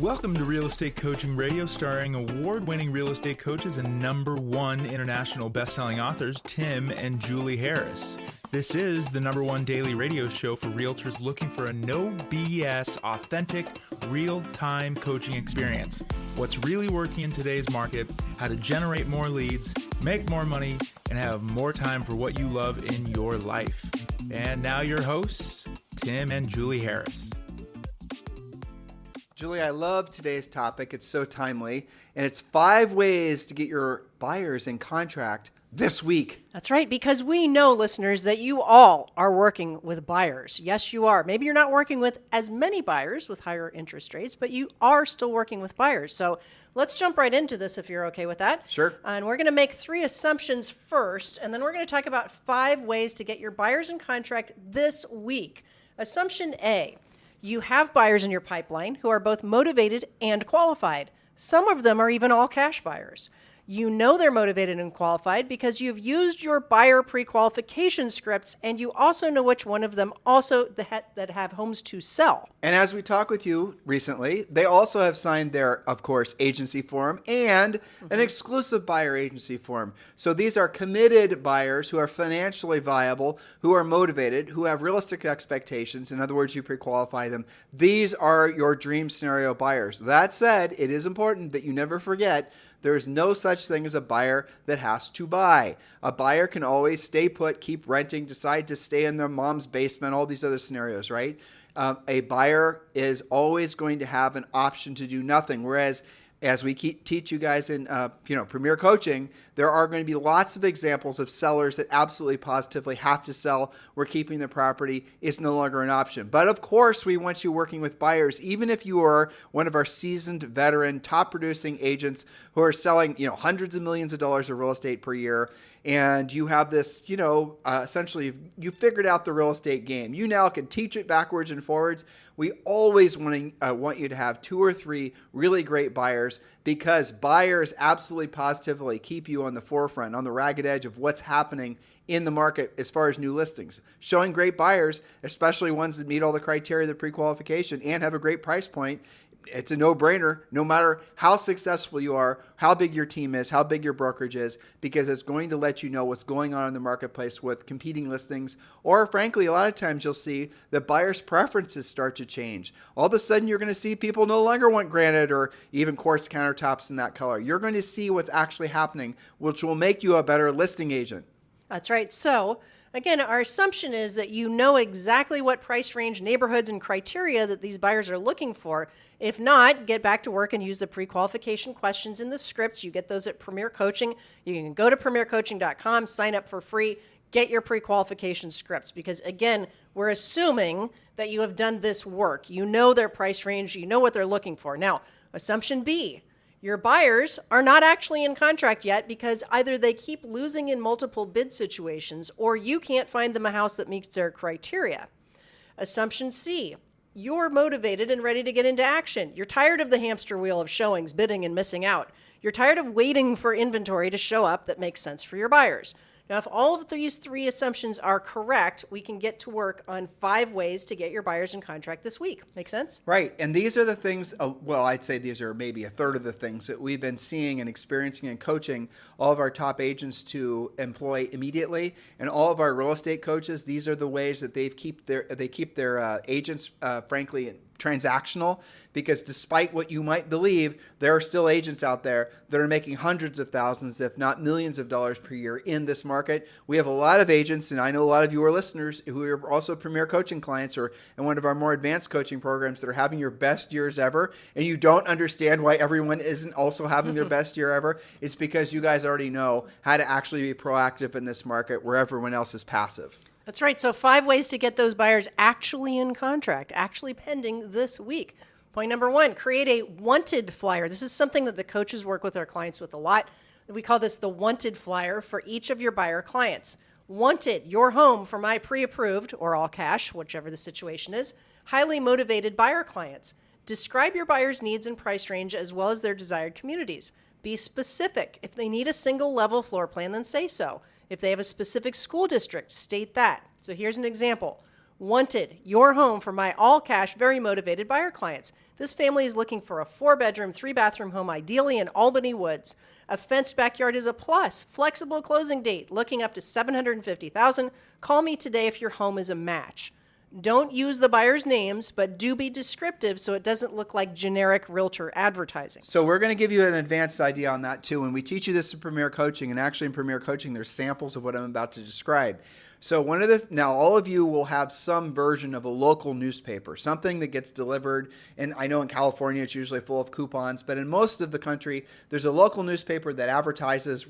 Welcome to Real Estate Coaching Radio, starring award-winning real estate coaches and #1 international best-selling authors, Tim and Julie Harris. This is the #1 daily radio show for realtors looking for a no BS, authentic, real-time coaching experience. What's really working in today's market, how to generate more leads, make more money, and have more time for what you love in your life. And now your hosts, Tim and Julie Harris. Julie, I love today's topic. It's so timely. And it's 5 ways to get your buyers in contract this week. That's right, because we know, listeners, that you all are working with buyers. Yes, you are. Maybe you're not working with as many buyers with higher interest rates, but you are still working with buyers. So let's jump right into this if you're okay with that. Sure. And we're going to make 3 assumptions first, and then we're going to talk about 5 ways to get your buyers in contract this week. Assumption A. You have buyers in your pipeline who are both motivated and qualified. Some of them are even all cash buyers. You know they're motivated and qualified because you've used your Buyer Prequalification Scripts, and you also know which one of them also that have homes to sell. And as we talked with you recently, they also have signed their, of course, agency form and an exclusive buyer agency form. So these are committed buyers who are financially viable, who are motivated, who have realistic expectations. In other words, you pre-qualify them. These are your dream scenario buyers. That said, it is important that you never forget there is no such thing as a buyer that has to buy. A buyer can always stay put, keep renting, decide to stay in their mom's basement, all these other scenarios, right? A buyer is always going to have an option to do nothing, whereas as we teach you guys in Premier Coaching, there are going to be lots of examples of sellers that absolutely positively have to sell where keeping the property is no longer an option. But of course, we want you working with buyers, even if you are one of our seasoned, veteran, top producing agents who are selling hundreds of millions of dollars of real estate per year. And you have this, essentially, you figured out the real estate game. You now can teach it backwards and forwards. We always want you to have 2 or 3 really great buyers, because buyers absolutely positively keep you on the forefront, on the ragged edge of what's happening in the market as far as new listings. Showing great buyers, especially ones that meet all the criteria of the pre-qualification and have a great price point, it's a no-brainer, no matter how successful you are, how big your team is, how big your brokerage is, because it's going to let you know what's going on in the marketplace with competing listings. Or frankly, a lot of times you'll see that buyers' preferences start to change. All of a sudden, you're going to see people no longer want granite or even quartz countertops in that color. You're going to see what's actually happening, which will make you a better listing agent. That's right. So again, our assumption is that you know exactly what price range, neighborhoods, and criteria that these buyers are looking for. If not, get back to work and use the pre-qualification questions in the scripts. You get those at Premier Coaching. You can go to premiercoaching.com, sign up for free, get your pre-qualification scripts. Because again, we're assuming that you have done this work. You know their price range. You know what they're looking for. Now, assumption B, your buyers are not actually in contract yet because either they keep losing in multiple bid situations or you can't find them a house that meets their criteria. Assumption C, you're motivated and ready to get into action. You're tired of the hamster wheel of showings, bidding, and missing out. You're tired of waiting for inventory to show up that makes sense for your buyers. Now, if all of these 3 assumptions are correct, we can get to work on 5 ways to get your buyers in contract this week. Make sense? Right. And these are the things, I'd say these are maybe a third of the things that we've been seeing and experiencing and coaching all of our top agents to employ immediately. And all of our real estate coaches, these are the ways that they keep their agents, frankly, transactional, because despite what you might believe, there are still agents out there that are making hundreds of thousands, if not millions of dollars per year in this market. We have a lot of agents, and I know a lot of you are listeners who are also Premier Coaching clients or in one of our more advanced coaching programs that are having your best years ever, and you don't understand why everyone isn't also having their best year ever. It's because you guys already know how to actually be proactive in this market where everyone else is passive. That's right. So 5 ways to get those buyers actually in contract, actually pending this week. Point number 1, create a wanted flyer. This is something that the coaches work with our clients with a lot. We call this the wanted flyer for each of your buyer clients. Wanted, your home for my pre-approved or all cash, whichever the situation is, highly motivated buyer clients. Describe your buyer's needs and price range as well as their desired communities. Be specific. If they need a single level floor plan, then say so. If they have a specific school district, state that. So here's an example. Wanted, your home for my all-cash, very motivated buyer clients. This family is looking for a 4-bedroom, 3-bathroom home, ideally in Albany Woods. A fenced backyard is a plus. Flexible closing date, looking up to $750,000. Call me today if your home is a match. Don't use the buyer's names, but do be descriptive so it doesn't look like generic realtor advertising. So we're going to give you an advanced idea on that too. And we teach you this in Premier Coaching, and actually in Premier Coaching, there's samples of what I'm about to describe. So now all of you will have some version of a local newspaper, something that gets delivered. And I know in California, it's usually full of coupons, but in most of the country, there's a local newspaper that advertises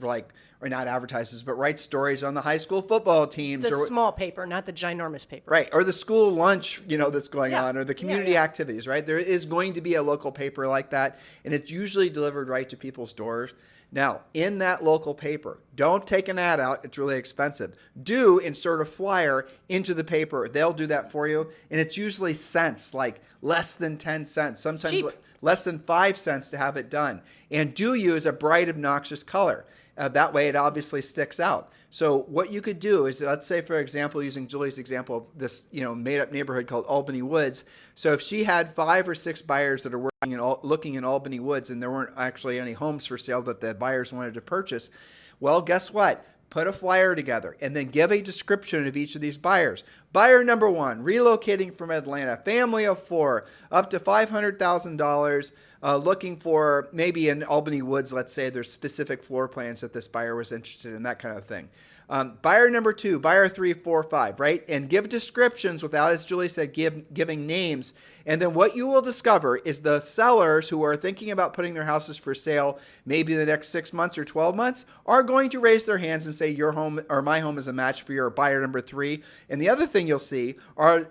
or not advertises, but writes stories on the high school football teams. The small paper, not the ginormous paper. Right. Or the school lunch, that's going Yeah. on, or the community activities, right? There is going to be a local paper like that, and it's usually delivered right to people's doors. Now, in that local paper, don't take an ad out. It's really expensive. Do insert a flyer into the paper. They'll do that for you. And it's usually cents, like less than 10 cents, sometimes less than 5 cents to have it done. And do use a bright, obnoxious color. That way it obviously sticks out. So what you could do is, let's say, for example, using Julie's example of this, made-up neighborhood called Albany Woods. So if she had 5 or 6 buyers that are looking in Albany Woods, and there weren't actually any homes for sale that the buyers wanted to purchase, well, guess what? Put a flyer together and then give a description of each of these buyers. Buyer number 1, relocating from Atlanta, family of 4, up to $500,000, looking for maybe in Albany Woods, let's say there's specific floor plans that this buyer was interested in, that kind of thing. Buyer number 2, buyer 3, 4, 5, right? And give descriptions without, as Julie said, giving names. And then what you will discover is the sellers who are thinking about putting their houses for sale maybe in the next 6 months or 12 months are going to raise their hands and say your home or my home is a match for your buyer number 3. And the other thing you'll see are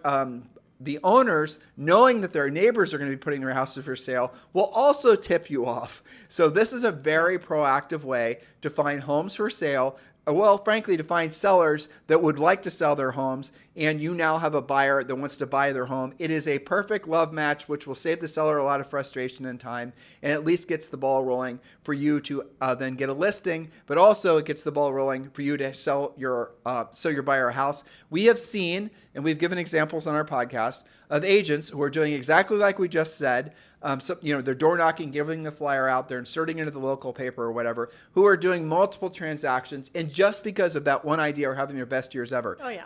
the owners, knowing that their neighbors are going to be putting their houses for sale, will also tip you off. So this is a very proactive way to find homes for sale. Well, frankly, to find sellers that would like to sell their homes, and you now have a buyer that wants to buy their home. It is a perfect love match, which will save the seller a lot of frustration and time, and at least gets the ball rolling for you to then get a listing, but also it gets the ball rolling for you to sell your buyer a house. We have seen, and we've given examples on our podcast, of agents who are doing exactly like we just said. They're door knocking, giving the flyer out, they're inserting into the local paper or whatever, who are doing multiple transactions, and just because of that one idea are having their best years ever. Oh, yeah.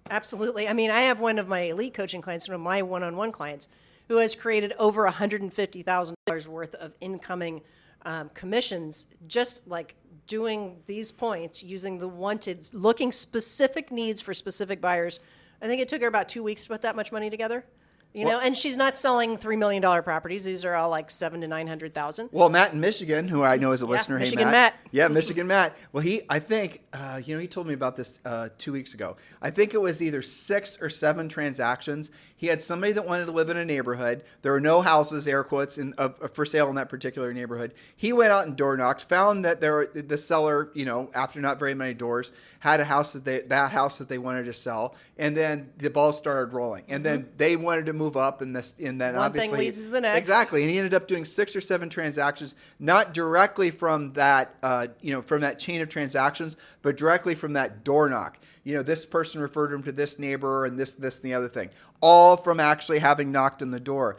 Absolutely. I mean, I have one of my elite coaching clients, one of my one-on-one clients, who has created over $150,000 worth of incoming commissions, just like doing these points, using the wanted, looking specific needs for specific buyers. I think it took her about 2 weeks to put that much money together. And she's not selling $3 million properties. These are all like $700,000 to $900,000. Well, Matt in Michigan, who I know is a listener, Michigan hey Matt. Yeah, Michigan Matt. Well, I think, he told me about this 2 weeks ago. I think it was either 6 or 7 transactions. He had somebody that wanted to live in a neighborhood. There were no houses, air quotes, for sale in that particular neighborhood. He went out and door knocked, found that the seller, after not very many doors, had a house that house that they wanted to sell, and then the ball started rolling. And then they wanted to move up, and then One obviously thing leads to the next. Exactly, and he ended up doing 6 or 7 transactions, not directly from that from that chain of transactions, but directly from that door knock. This person referred him to this neighbor and this, and the other thing. All from actually having knocked on the door.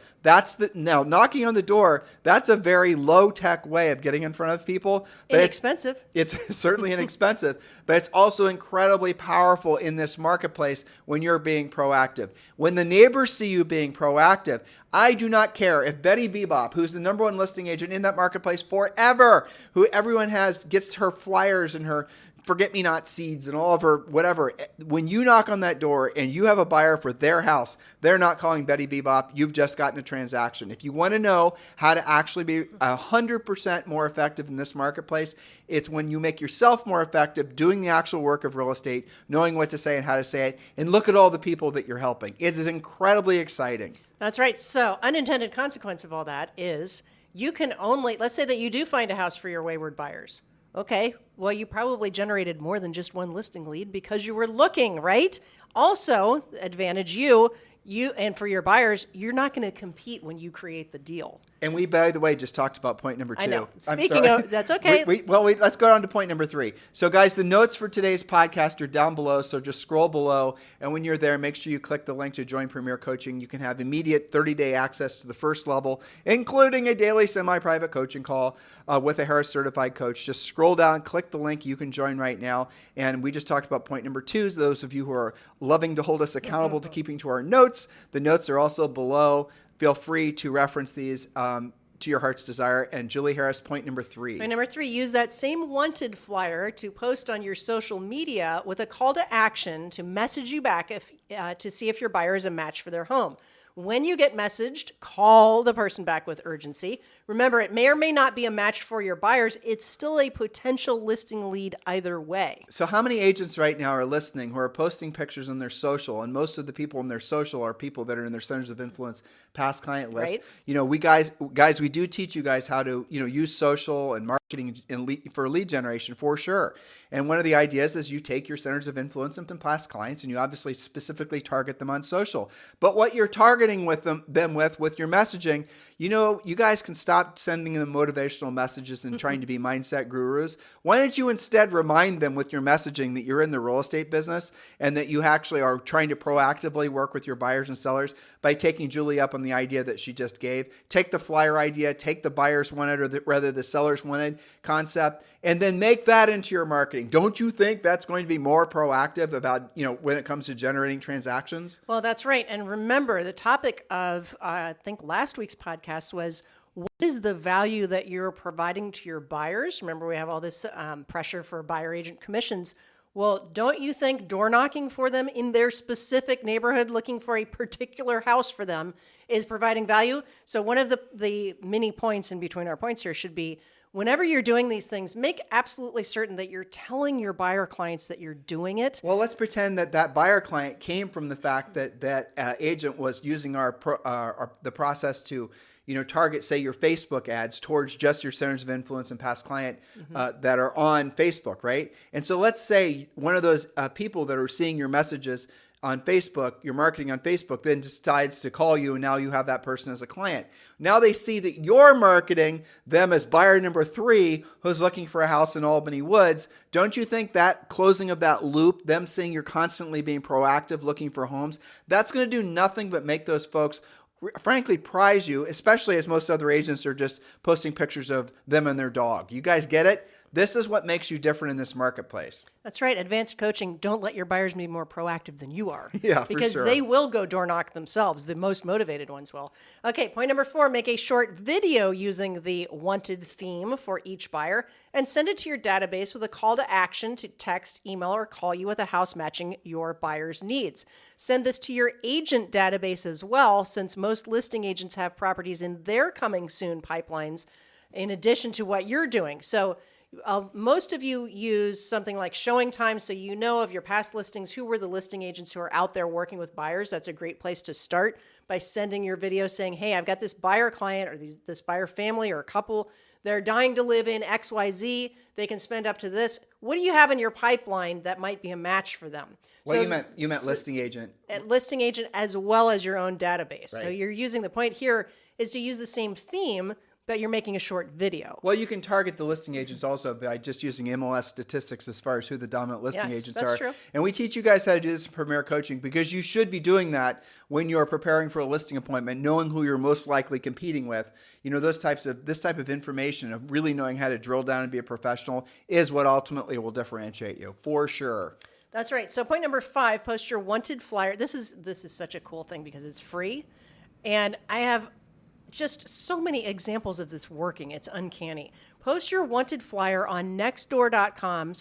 Now, knocking on the door, that's a very low-tech way of getting in front of people. But Inexpensive. It's certainly inexpensive, but it's also incredibly powerful in this marketplace when you're being proactive. When the neighbors see you being proactive, I do not care if Betty Bebop, who's the number 1 listing agent in that marketplace forever, who everyone gets her flyers and her forget-me-not seeds and all of her whatever. When you knock on that door and you have a buyer for their house, they're not calling Betty Bebop. You've just gotten a transaction. If you want to know how to actually be 100% more effective in this marketplace, it's when you make yourself more effective doing the actual work of real estate, knowing what to say and how to say it, and look at all the people that you're helping. It is incredibly exciting. That's right. So unintended consequence of all that is you can only, let's say that you do find a house for your wayward buyers. Okay, well, you probably generated more than just 1 listing lead because you were looking, right? Also, advantage you and for your buyers, you're not going to compete when you create the deal. And we, by the way, just talked about point number 2. I know. I'm Speaking sorry. of, that's okay. Let's go on to point number 3. So, guys, the notes for today's podcast are down below. So just scroll below. And when you're there, make sure you click the link to join Premier Coaching. You can have immediate 30-day access to the first level, including a daily semi-private coaching call with a Harris certified coach. Just scroll down, click the link. You can join right now. And we just talked about point number 2. So those of you who are loving to hold us accountable to keeping to our notes, the notes are also below. Feel free to reference these to your heart's desire. And Julie Harris, point number 3. Point number 3, use that same wanted flyer to post on your social media with a call to action to message you back to see if your buyer is a match for their home. When you get messaged, call the person back with urgency. Remember, it may or may not be a match for your buyers. It's still a potential listing lead either way. So how many agents right now are listening who are posting pictures on their social? And most of the people in their social are people that are in their centers of influence past client list. Right. You know, we do teach you guys how to, use social and marketing for lead generation for sure. And one of the ideas is you take your centers of influence and past clients and you obviously specifically target them on social. But what you're targeting with them with your messaging, you guys can stop sending them motivational messages and trying to be mindset gurus. Why don't you instead remind them with your messaging that you're in the real estate business and that you actually are trying to proactively work with your buyers and sellers by taking Julie up on the idea that she just gave. Take the flyer idea, take the buyers wanted or rather the sellers wanted concept, and then make that into your marketing. Don't you think that's going to be more proactive about, when it comes to generating transactions? Well, that's right. And remember, the topic of, I think last week's podcast was, what is the value that you're providing to your buyers? Remember, we have all this pressure for buyer agent commissions. Well, don't you think door knocking for them in their specific neighborhood, looking for a particular house for them, is providing value? So one of the mini points in between our points here should be, whenever you're doing these things, make absolutely certain that you're telling your buyer clients that you're doing it. Well, let's pretend that buyer client came from the fact that agent was using the process to target, say, your Facebook ads towards just your centers of influence and past client that are on Facebook, right? And so let's say one of those people that are seeing your messages on Facebook, your marketing on Facebook, then decides to call you, and now you have that person as a client. Now they see that you're marketing them as buyer number 3 who's looking for a house in Albany Woods. Don't you think that closing of that loop, them seeing you're constantly being proactive looking for homes, that's going to do nothing but make those folks frankly prize you, especially as most other agents are just posting pictures of them and their dog. You guys get it? This is what makes you different in this marketplace. That's right. Advanced coaching, don't let your buyers be more proactive than you are. Yeah, for because sure. they will go door knock themselves. The most motivated ones will. Okay, point number 4, make a short video using the wanted theme for each buyer and send it to your database with a call to action to text, email, or call you with a house matching your buyer's needs. Send this to your agent database as well, since most listing agents have properties in their coming soon pipelines in addition to what you're doing. So most of you use something like showing time, so you know of your past listings, who were the listing agents who are out there working with buyers. That's a great place to start by sending your video saying, hey, I've got this buyer client or this buyer family or a couple. They're dying to live in XYZ. They can spend up to this. What do you have in your pipeline that might be a match for them? Well, you meant listing agent. Listing agent as well as your own database. Right. So you're using, the point here is to use the same theme, but you're making a short video. Well, you can target the listing agents also by just using MLS statistics as far as who the dominant listing agents that's are. True. And we teach you guys how to do this in Premier Coaching because you should be doing that when you're preparing for a listing appointment, knowing who you're most likely competing with. This type of information of really knowing how to drill down and be a professional is what ultimately will differentiate you for sure. That's right. So point number 5, post your wanted flyer. This is such a cool thing because it's free. And I have just so many examples of this working. It's uncanny. Post your wanted flyer on nextdoor.com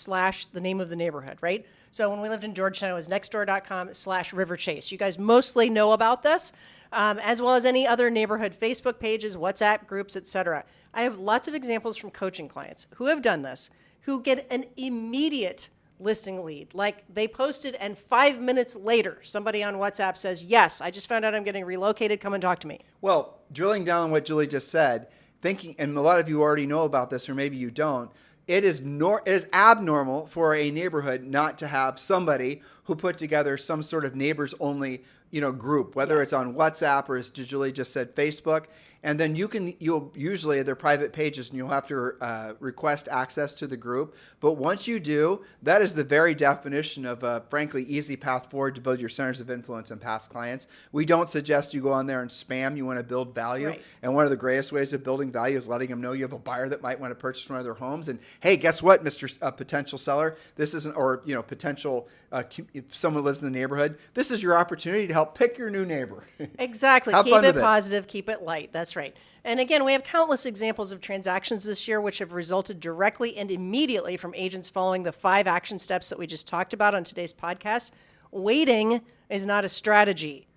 / the name of the neighborhood, right? So when we lived in Georgetown, it was nextdoor.com / River Chase. You guys mostly know about this, as well as any other neighborhood Facebook pages, WhatsApp groups, etc. I have lots of examples from coaching clients who have done this, who get an immediate listing lead. Like they posted and 5 minutes later, somebody on WhatsApp says, yes, I just found out I'm getting relocated. Come and talk to me. Well, drilling down on what Julie just said, thinking, and a lot of you already know about this, or maybe you don't, it is abnormal for a neighborhood not to have somebody who put together some sort of neighbors only group, whether Yes. it's on WhatsApp or, as Julie just said, Facebook. And then you'll usually, they're private pages, and you'll have to request access to the group. But once you do, that is the very definition of a, frankly, easy path forward to build your centers of influence and past clients. We don't suggest you go on there and spam. You want to build value. Right. And one of the greatest ways of building value is letting them know you have a buyer that might want to purchase one of their homes. And hey, guess what, Mr. Potential seller? This isn't, or potential if someone lives in the neighborhood. This is your opportunity to help pick your new neighbor. Exactly. Have Keep fun it with it. positive, keep it light. That's right. And again, we have countless examples of transactions this year which have resulted directly and immediately from agents following the 5 action steps that we just talked about on today's podcast. Waiting is not a strategy.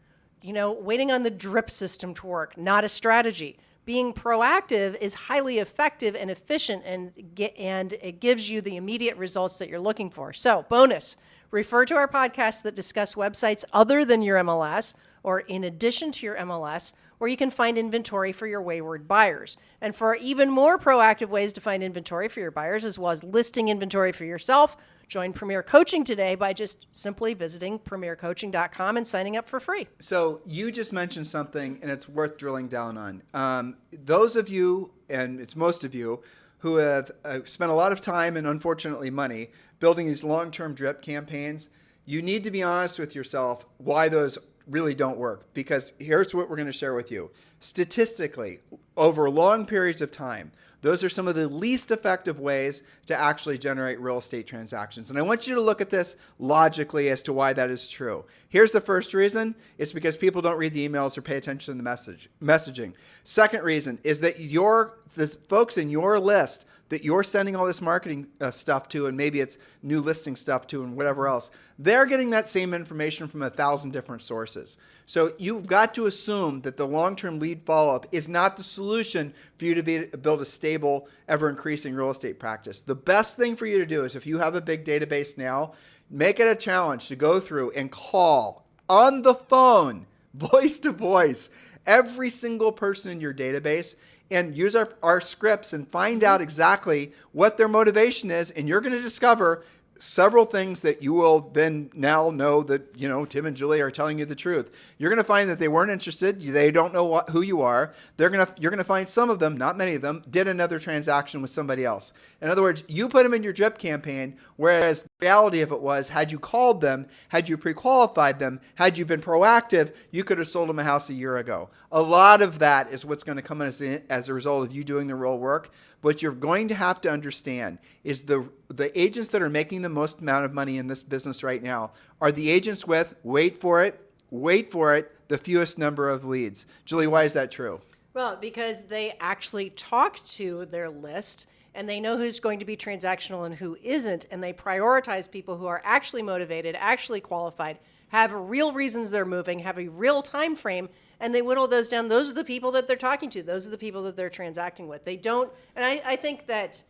Waiting on the drip system to work, not a strategy. Being proactive is highly effective and efficient, and it gives you the immediate results that you're looking for. So, bonus, refer to our podcasts that discuss websites other than your MLS or in addition to your MLS, where you can find inventory for your wayward buyers. And for even more proactive ways to find inventory for your buyers, as well as listing inventory for yourself, join Premier Coaching today by just simply visiting premiercoaching.com and signing up for free. So you just mentioned something, and it's worth drilling down on. Those of you, and it's most of you, who have spent a lot of time and unfortunately money building these long-term drip campaigns, you need to be honest with yourself why those really don't work. Because here's what we're going to share with you. Statistically, over long periods of time, those are some of the least effective ways to actually generate real estate transactions. And I want you to look at this logically as to why that is true. Here's the first reason. It's because people don't read the emails or pay attention to the messaging. Second reason is that the folks in your list that you're sending all this marketing stuff to, and maybe it's new listing stuff to and whatever else, they're getting that same information from 1,000 different sources. So you've got to assume that the long-term lead follow-up is not the solution for you to build a stable, ever-increasing real estate practice. The best thing for you to do is, if you have a big database now, make it a challenge to go through and call on the phone, voice to voice, every single person in your database, and use our scripts and find out exactly what their motivation is. And you're going to discover several things that you will then now know that, Tim and Julie are telling you the truth. You're going to find that they weren't interested. They don't know who you are. You're going to find some of them, not many of them, did another transaction with somebody else. In other words, you put them in your drip campaign, whereas the reality of it was, had you called them, had you pre-qualified them, had you been proactive, you could have sold them a house a year ago. A lot of that is what's going to come as a result of you doing the real work. What you're going to have to understand is the agents that are making the most amount of money in this business right now are the agents with, wait for it, the fewest number of leads. Julie, why is that true? Well, because they actually talk to their list and they know who's going to be transactional and who isn't, and they prioritize people who are actually motivated, actually qualified, have real reasons they're moving, have a real time frame, and they whittle those down. Those are the people that they're talking to. Those are the people that they're transacting with. They don't, and I think that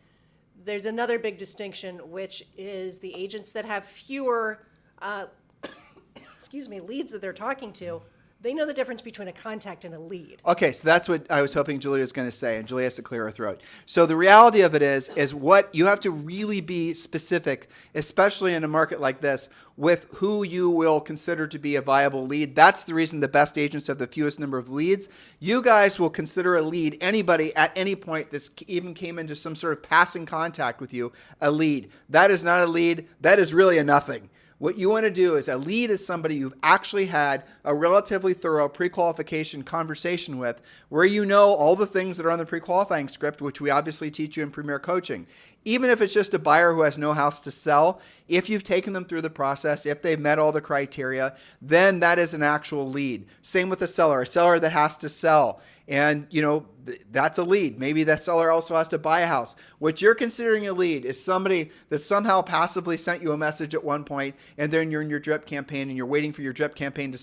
there's another big distinction, which is the agents that have fewer, leads that they're talking to. They know the difference between a contact and a lead. Okay, so that's what I was hoping Julie was going to say, and Julie has to clear her throat. So the reality of it is what you have to really be specific, especially in a market like this, with who you will consider to be a viable lead. That's the reason the best agents have the fewest number of leads. You guys will consider a lead, anybody at any point that even came into some sort of passing contact with you, a lead. That is not a lead. That is really a nothing. What you want to do is, a lead is somebody you've actually had a relatively thorough pre-qualification conversation with, where you know all the things that are on the pre-qualifying script, which we obviously teach you in Premier Coaching. Even if it's just a buyer who has no house to sell, if you've taken them through the process, if they've met all the criteria, then that is an actual lead. Same with a seller that has to sell. And, that's a lead. Maybe that seller also has to buy a house. What you're considering a lead is somebody that somehow passively sent you a message at one point, and then you're in your drip campaign and you're waiting for your drip campaign to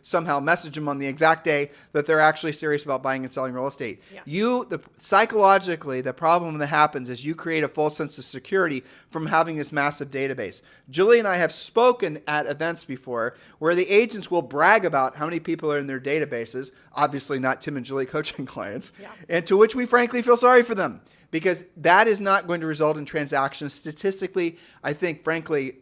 somehow message them on the exact day that they're actually serious about buying and selling real estate. Yeah. Psychologically, the problem that happens is you create a false sense of security from having this massive database. Julie and I have spoken at events before where the agents will brag about how many people are in their databases, obviously not Tim and Julie coaching clients, and to which we frankly feel sorry for them, because that is not going to result in transactions. Statistically, I think, frankly,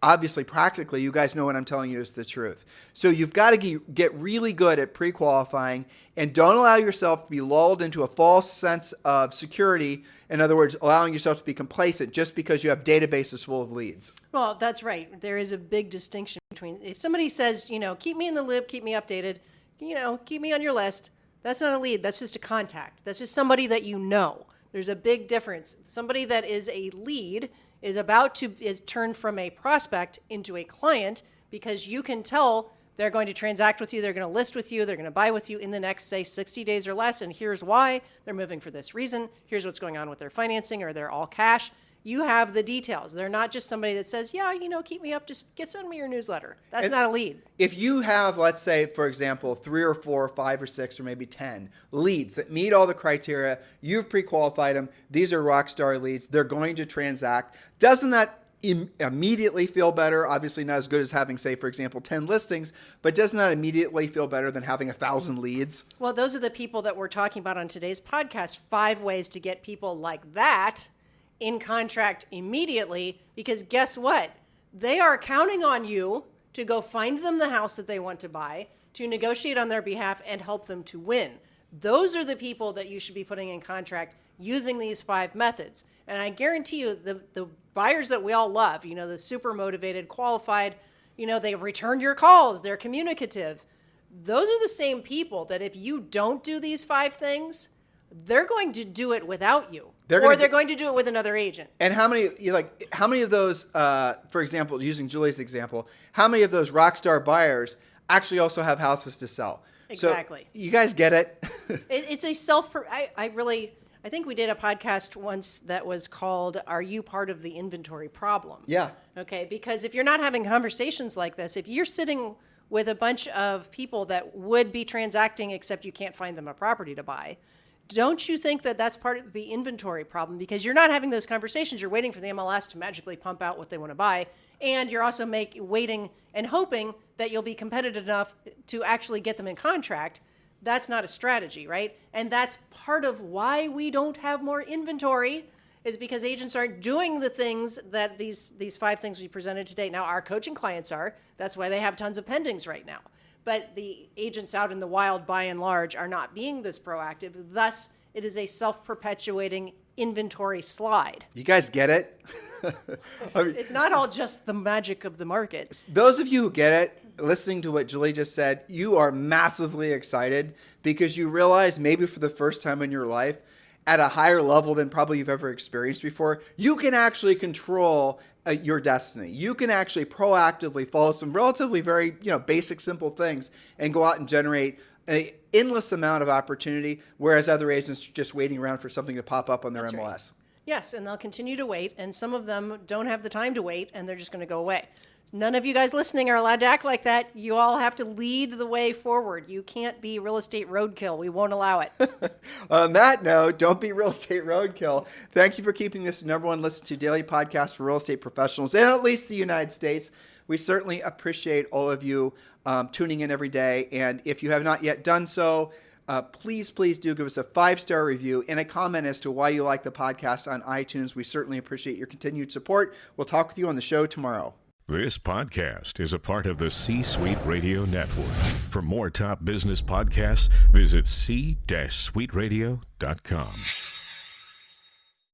obviously practically, you guys know what I'm telling you is the truth. So you've got to get really good at pre-qualifying, and don't allow yourself to be lulled into a false sense of security. In other words, allowing yourself to be complacent just because you have databases full of leads. Well, that's right. There is a big distinction between if somebody says, keep me in the loop, keep me updated, keep me on your list. That's not a lead. That's just a contact. That's just somebody that you know. There's a big difference. Somebody that is a lead is turned from a prospect into a client because you can tell they're going to transact with you, they're going to list with you, they're going to buy with you in the next, say, 60 days or less, and here's why. They're moving for this reason. Here's what's going on with their financing, or they're all cash. You have the details. They're not just somebody that says, yeah, keep me up, just send me your newsletter. That's not a lead. If you have, let's say, for example, 3 or 4 or 5 or 6 or maybe 10 leads that meet all the criteria, you've pre-qualified them, these are rock star leads, they're going to transact, doesn't that immediately feel better? Obviously not as good as having, say, for example, 10 listings, but doesn't that immediately feel better than having 1,000 leads? Well, those are the people that we're talking about on today's podcast, 5 ways to get people like that in contract immediately, because guess what? They are counting on you to go find them the house that they want to buy, to negotiate on their behalf and help them to win. Those are the people that you should be putting in contract using these 5 methods. And I guarantee you the buyers that we all love, the super motivated, qualified, they've returned your calls, they're communicative. Those are the same people that if you don't do these 5 things, they're going to do it without you. They're going to do it with another agent. And how many of those, for example, using Julie's example, how many of those rock star buyers actually also have houses to sell? Exactly. So you guys get it? It's a I think we did a podcast once that was called, Are You Part of the Inventory Problem? Yeah. Okay, because if you're not having conversations like this, if you're sitting with a bunch of people that would be transacting except you can't find them a property to buy, don't you think that that's part of the inventory problem? Because you're not having those conversations. You're waiting for the MLS to magically pump out what they want to buy. And you're also waiting and hoping that you'll be competitive enough to actually get them in contract. That's not a strategy, right? And that's part of why we don't have more inventory, is because agents aren't doing the things that these 5 things we presented today. Now, our coaching clients are. That's why they have tons of pendings right now. But the agents out in the wild, by and large, are not being this proactive. Thus, it is a self-perpetuating inventory slide. You guys get it? It's not all just the magic of the market. Those of you who get it, listening to what Julie just said, you are massively excited because you realize maybe for the first time in your life, at a higher level than probably you've ever experienced before, you can actually control your destiny. You can actually proactively follow some relatively very basic, simple things and go out and generate an endless amount of opportunity, whereas other agents are just waiting around for something to pop up on their MLS. Right. Yes, and they'll continue to wait, and some of them don't have the time to wait, and they're just going to go away. None of you guys listening are allowed to act like that. You all have to lead the way forward. You can't be real estate roadkill. We won't allow it. On that note, don't be real estate roadkill. Thank you for keeping this #1 listen to daily podcast for real estate professionals in at least the United States. We certainly appreciate all of you tuning in every day. And if you have not yet done so, please do give us a 5-star review and a comment as to why you like the podcast on iTunes. We certainly appreciate your continued support. We'll talk with you on the show tomorrow. This podcast is a part of the C-Suite Radio Network. For more top business podcasts, visit c-suiteradio.com.